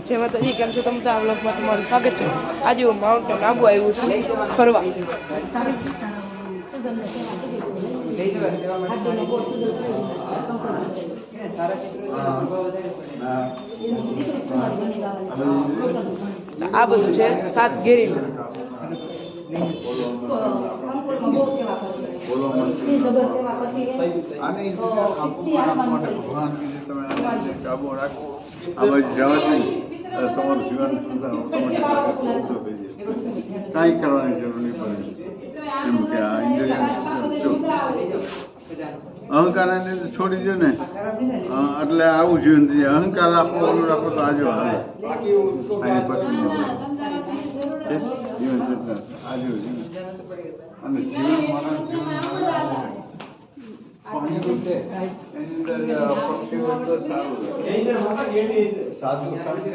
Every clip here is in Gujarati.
જય માતાજી, કેમ છો તમે? આ વ્લોગમાં તમારું સ્વાગત છે. આજે હું માઉન્ટેન આબુ આવ્યું છું ફરવા. આ બધું છે સાત ગેરી. તમારું જીવન કાંઈ કરવાની જરૂર નહીં પડે. એમ કે આ અહંકાર છોડી દો ને એટલે આવું જીવન જોઈએ. અહંકાર રાખો, ઓલું રાખો તો આજો હાલે જીવન આજો અને જીવન મારા જીવન પક્ષીઓ તો સારું સાધુ સારી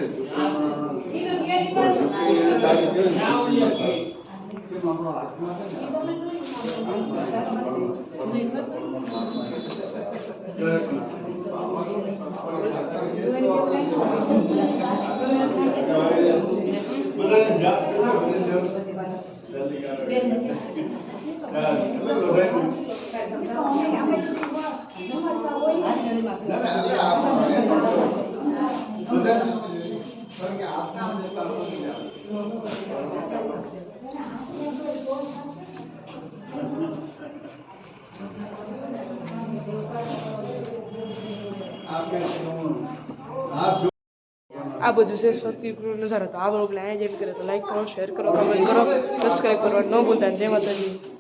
આ બધું છે સૌથી નજારો. તો આ વ્લોગને અહીંયા જ એડ કરે તો લાઈક કરો, શેર કરો, કમેન્ટ કરો, સબસ્ક્રાઈબ કરવા ન ભૂલતા. જય માતાજી.